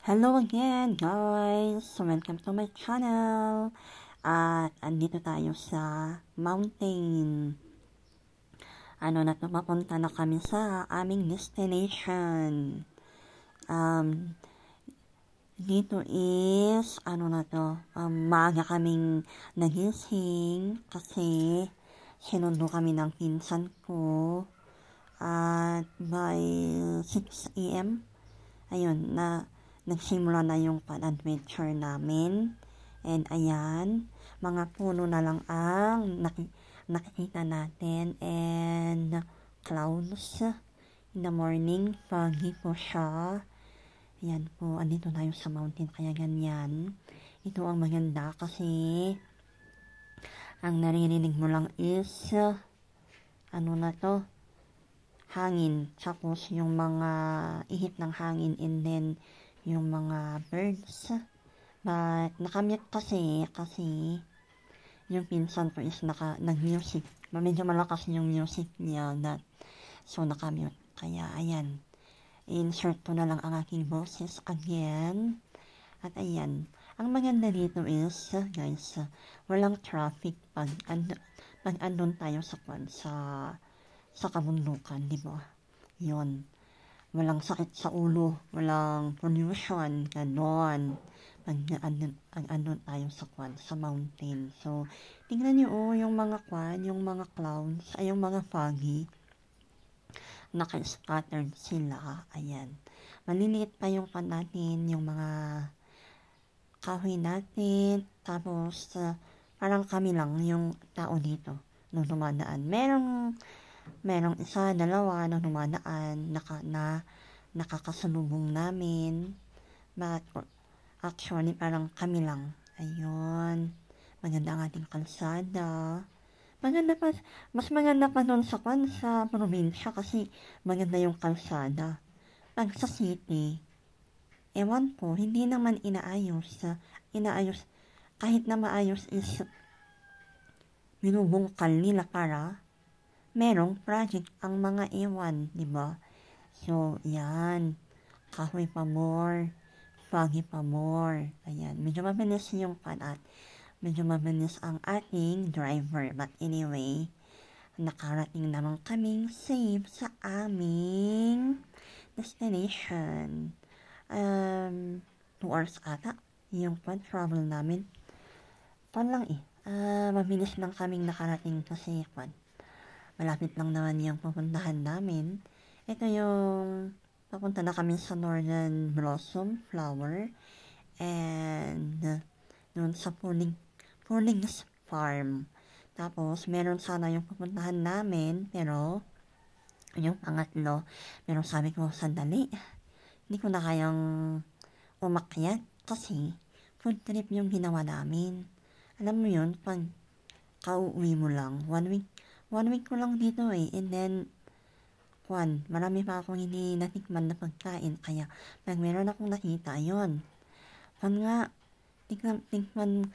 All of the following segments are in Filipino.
Hello again, guys! Welcome to my channel! At andito tayo sa mountain. Papunta na kami sa aming destination. Dito is, maaga kaming nagising kasi sinundo kami ng pinsan ko. At by 6 a.m., ayun, nagsimula na yung adventure namin. And ayan, mga puno na lang ang nakikita natin. And clouds in the morning, foggy po siya. Ayan po, andito tayo sa mountain, kaya ganyan. Ito ang maganda kasi ang naririnig mo lang is hangin, tapos yung mga ihip ng hangin, and then yung mga birds. But nakamute kasi yung pinsan ko is nag-music. Medyo malakas yung music niya, so nakamute. Kaya ayan, insert ko na lang ang aking boses again. At ayan, ang maganda dito is, guys, walang traffic pag andun tayo sa kabundukan, di ba? Yun. Walang sakit sa ulo, walang pollution, ganon. Pag andun tayo sa mountain. So, tingnan niyo yung mga clouds, ay yung mga foggy, naka-scattered sila. Ayan. Maliliit pa yung natin, yung mga kahoy natin. Tapos, parang kami lang yung tao dito nung dumadaan. Merong isa, dalawa na dumadaan nakakasalubong namin. But actually, parang kami lang. Ayun. Maganda ang ating kalsada. Mas maganda pa doon sa probinsya kasi maganda yung kalsada. Pag sa city, ewan ko, hindi naman inaayos. Kahit na maayos is binubungkal nila para merong project ang mga ewan, di ba? So, yan. Kahoy pa more. Foggy pa more. Ayan. Medyo mabilis yung medyo mabilis ang ating driver. But anyway, nakarating naman kaming safe sa aming destination. 2 hours ata yung travel namin. Lang mabilis lang kaming nakarating kasi malapit lang naman yung pupuntahan namin. Ito yung papunta na kami sa Northern Blossom Flower and doon sa Punings Farm. Tapos meron sana yung pupuntahan namin, pero yung pangatlo, pero sabi ko, sandali, hindi ko na kayang umakyat kasi food trip yung ginawa namin. Alam mo yun, pag kauwi mo lang, 1 week ko lang dito and then, marami pa akong hindi natikman na pagkain, kaya pag meron akong nakita, yun, nga, tikman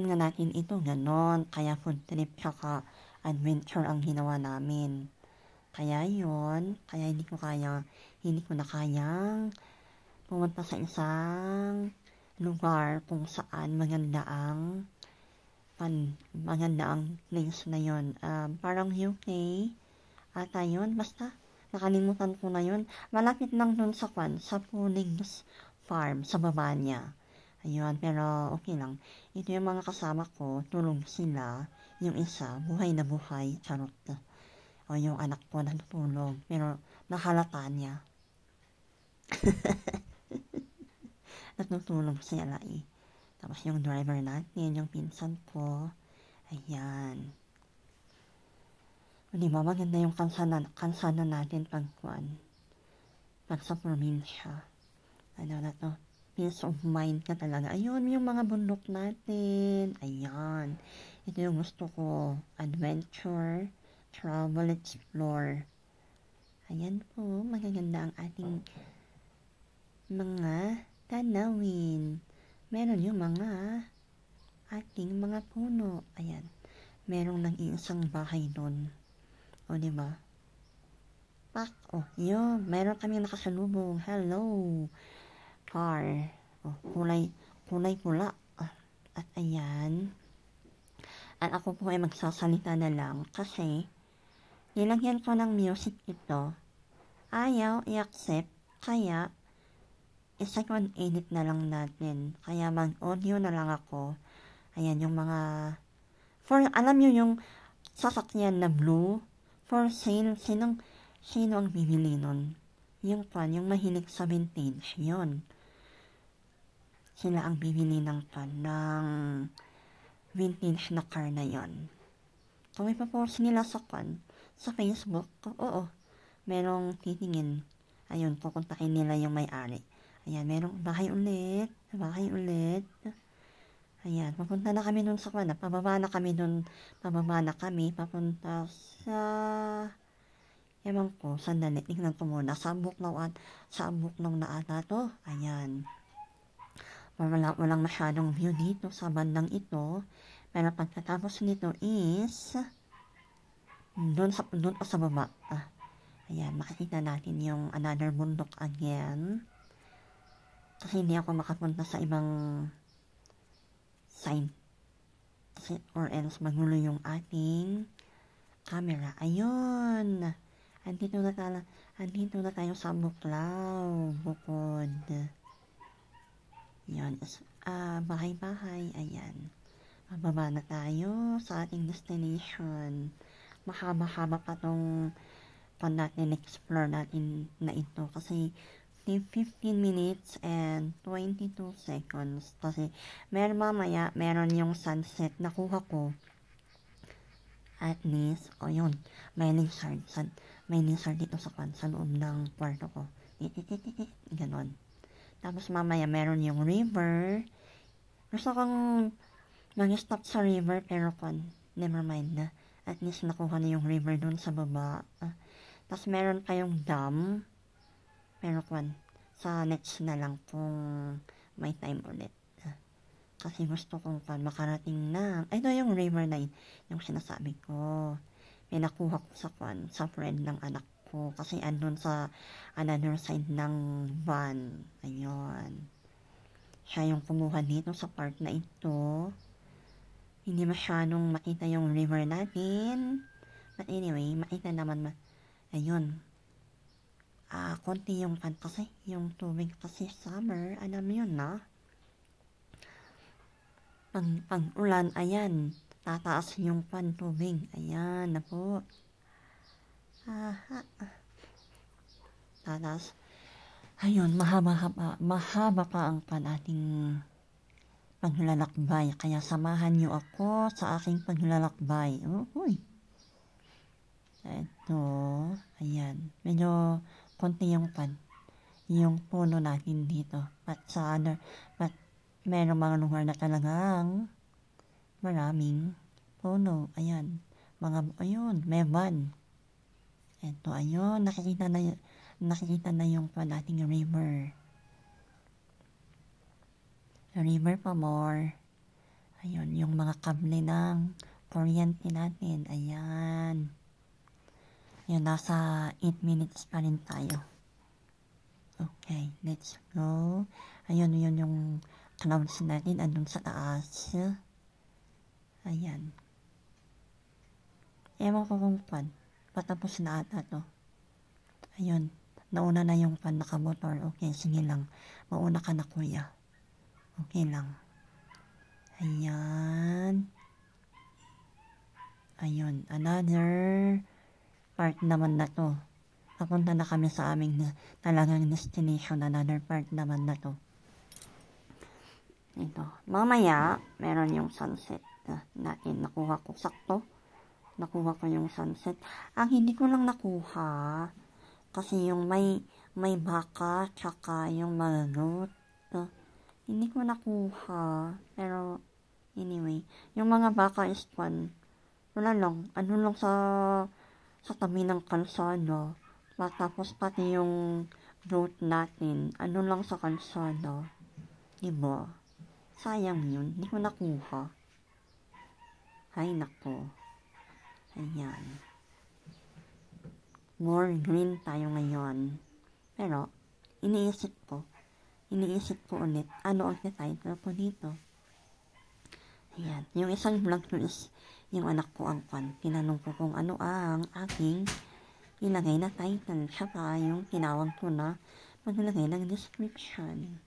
nga natin ito, ganon, kaya food trip tsaka adventure ang ginawa namin. Kaya yun, hindi ko na kayang pumunta sa isang lugar kung saan maganda ang place na yun. Parang UK ata yun, basta nakalimutan ko na yun. Malapit lang dun sa Punings Farm, sa baba niya. Ayun, pero okay lang. Ito yung mga kasama ko, tulog sila. Yung isa, buhay na buhay, charot. O yung anak ko natutulog, pero nahalata niya. Natutulog sila Tapos yung driver natin, yung pinsan ko, ayan. Di ba maganda yung kalsada natin pag sa probinsya. Peace of mind ka talaga. Ayun, yung mga bundok natin. Ayan. Ito yung gusto ko. Adventure, travel, explore. Ayan po, magaganda ang ating mga tanawin. Meron yung mga ating mga puno. Ayan. Merong nag-iisang bahay doon. O, diba? Yun. Meron kami nakasalubong. Hello. car. Kulay pula. At ayan. At ako po ay magsasalita na lang kasi nilagyan ko ng music ito. Ayaw i-accept, kaya i-second edit na lang natin. Kaya mag-audio na lang ako. Ayan yung mga alam nyo yung sasakyan na blue for sale. Sino ang bibili nun? Yung mahilig sa vintage, yun. Sila ang bibili ng vintage na car na yon. Kung ipapost nila sa Facebook, oo, merong titingin. Ayun, pupuntahin nila yung may-ari. Ayan, merong bahay ulit. Ayan, papunta na kami dun sa pababa na kami, papunta sa, ewan ko, sandali, tignan ko muna, sa Buknaw na ata to. Ayan. Walang masyadong view dito sa bandang ito. Pero pagkatapos nito is doon sa baba. Ayan, makikita natin yung another bundok again. Kasi hindi ako makapunta sa ibang side. Kasi or else magulo yung ating camera. Ayun. Andito na tayo sa Buklaw. Bukod. Yan, bahay-bahay, ayan. Bababa na tayo sa ating destination. Mahaba-haba pa tong natin explore natin na ito kasi 15 minutes and 22 seconds. Kasi meron yung sunset nakuha ko. At least, yun, may lizard dito sa loob ng kwarto ko. Ganon. Tapos mamaya meron yung river. Gusto kong mag-stop sa river pero never mind na. At least nakuha na yung river dun sa baba. Tapos meron kayong dam. Pero sa next na lang kung may time ulit. Kasi gusto kong makarating na. Ito yung river na yung sinasabi ko. May nakuha ko sa friend ng anak ko. Kasi andun sa another side ng van. Ayun. Siya yung kumuha dito sa part na ito. Hindi masyadong makita yung river natin. But anyway, makita naman. Ayun. Konti yung kasi. Yung tubig kasi summer. Alam yun na. Pag ulan, ayan. Tataas yung tubig. Ayan na po. Tatas. Ayun, mahaba pa ang ating paglalakbay. Kaya samahan niyo ako sa aking paglalakbay. Uy. Ito, ayan. Medyo konti yung puno natin dito. At meron mga lugar na talagang maraming puno. Ayan. May van. Ito, ayun, nakikita na yung ating river. River pa more. Ayun, yung mga kable ng kuryente natin. Ayan. Yun, nasa 8 minutes pa rin tayo. Okay, let's go. Ayun, yun yung clouds natin. Andun sa taas. Ayan. Ewan ko kung patapos na ata to. Ayun, nauna na yung nakamotor. Okay, sige lang. Mauna ka na, kuya. Okay lang. Ayan. Ayun, another part naman na to. Papunta na kami sa aming talagang destination. Another part naman na to. Ito. Mamaya, meron yung sunset natin. Nakuha ko sakto. Nakuha ko yung sunset. Ang hindi ko lang nakuha kasi yung may baka tsaka yung mga goat. Hindi ko nakuha. Pero anyway, yung mga baka is wala lang. Ano lang sa tabi ng kalsada. Tapos pati yung goat natin. Ano lang sa kalsada. Diba? Sayang yun. Hindi ko nakuha. Ay nako. Ayan. More green tayo ngayon. Pero, iniisip ko, iniisip ko ulit, ano ang title ko dito. Ayan. Yung isang vlog ko is, yung anak ko ang tinanong ko kung ano ang aking ilagay na title, saka yung tinawag ko na maglagay ng description.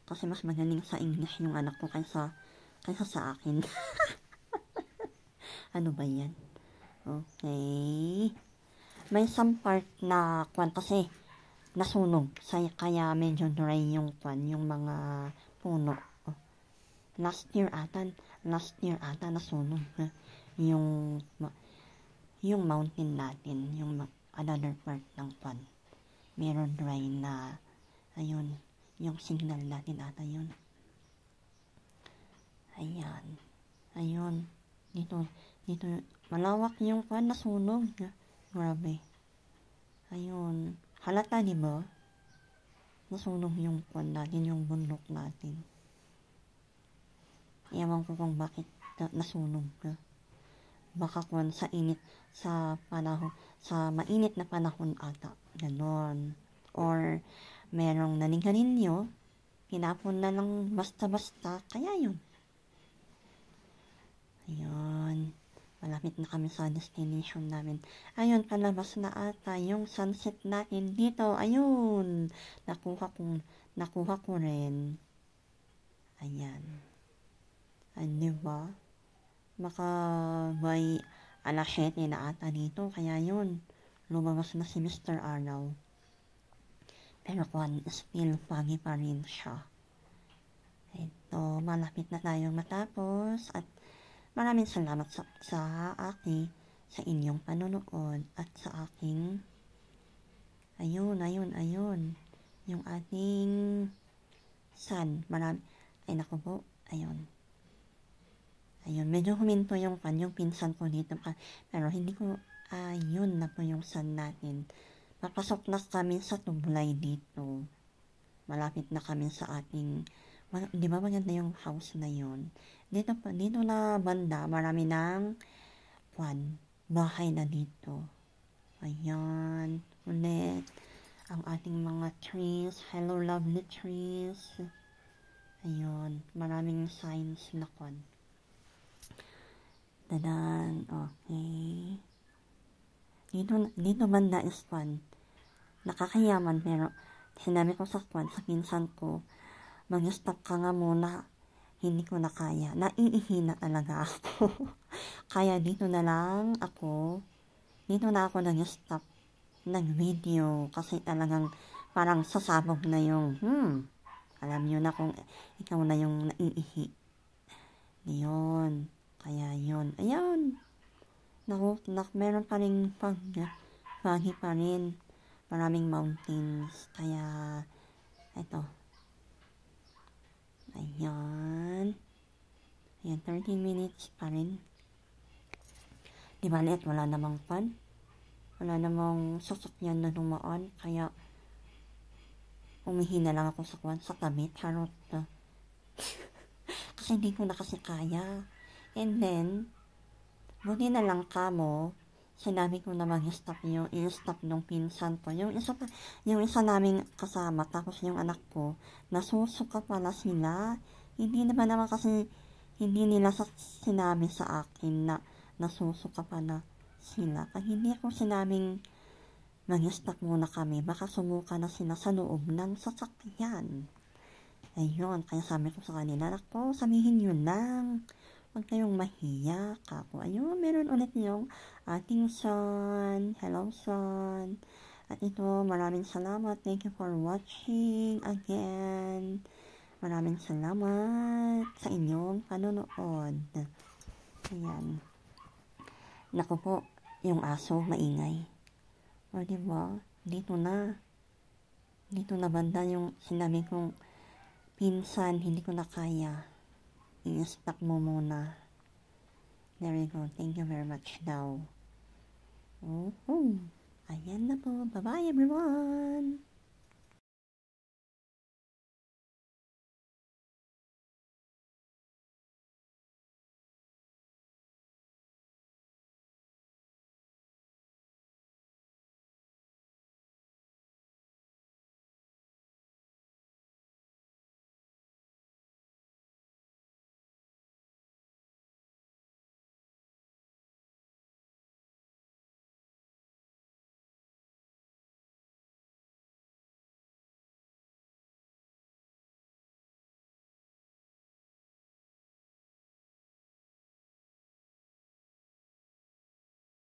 Kasi mas magaling sa English yung anak ko kaysa sa akin. Ano ba yan? Okay. May some part na kasi nasunog. Kaya medyo dry yung yung mga puno. Last year ata nasunog. Yung mountain natin, yung another part ng meron dry na, ayun, yung signal natin ata yun. Ayun, dito, malawak yung nasunog. Grabe. Ayun, halata diba? Nasunog yung natin, yung bundok natin. Ewan ko kung bakit nasunog. Baka sa init, sa mainit na panahon ata. Ganon. Or, merong nanigarilyo, tinapon na lang basta-basta, kaya yun. Ayun. Malapit na kami sa destination namin. Ayun, palabas na ata yung sunset natin dito. Ayun. Nakuha ko rin. Ayan. Diba? Baka may alas 7 na ata dito. Kaya yun. Lumabas na si Mr. Araw. Pero still foggy pa rin siya. Ito, malapit na tayong matapos. At maraming salamat sa inyong panonood at sa aking ayun yung ating sun. Ay naku po, ayun, medyo huminto yung pinsan ko dito pero hindi ko, ayun na po yung sun natin. Papasok na kami sa Tublay dito. Malapit na kami sa ating, di ba maganda yung house na yun? Dito na banda, marami ng bahay na dito. Ayan, ulit, ang ating mga trees. Hello, lovely trees. Ayun, maraming signs na Dadan, okay. Dito banda is nakakayaman, pero sinabi ko sa pinsan ko, mag-stop ka nga muna. Hindi ko na kaya. Naiihina talaga ako. Kaya dito na ako nag-stop nag-video kasi talagang parang sasabog na yung alam nyo na kung ikaw na yung naiihi. Yun. Kaya yun. Ayun. Meron pa rin foggy pa rin. Maraming mountains. Kaya eto. Ayan, 13 minutes pa rin. Di ba ulit, wala namang sasakyan na dumaan, kaya umihina lang ako sa tabi, charot. Kasi hindi ko na kasi kaya. And then, buti na lang sinabi ko na mag-stop i-stop nung pinsan ko. Yung isa naming kasama, tapos yung anak ko, nasusuka pala sila. Hindi naman kasi, hindi nila sinabi sa akin na nasusuka pala sila. Pag hindi ko sinabing mag-stop muna kami, baka sumuka na sila sa loob ng sasakyan. Ayun, kaya sabi ko sa kanila, ako, sabihin nyo lang. Huwag kayong mahiya, kako. Ayun, meron ulit yung ating son. Hello, son. At ito, maraming salamat. Thank you for watching again. Maraming salamat sa inyong panonood. Ayan. Naku po, yung aso, maingay. O, diba? Dito na banda yung sinabi kong pinsan, hindi ko na kaya. I-stop mo muna. There you go. Thank you very much now. Ayan na po. Bye-bye everyone!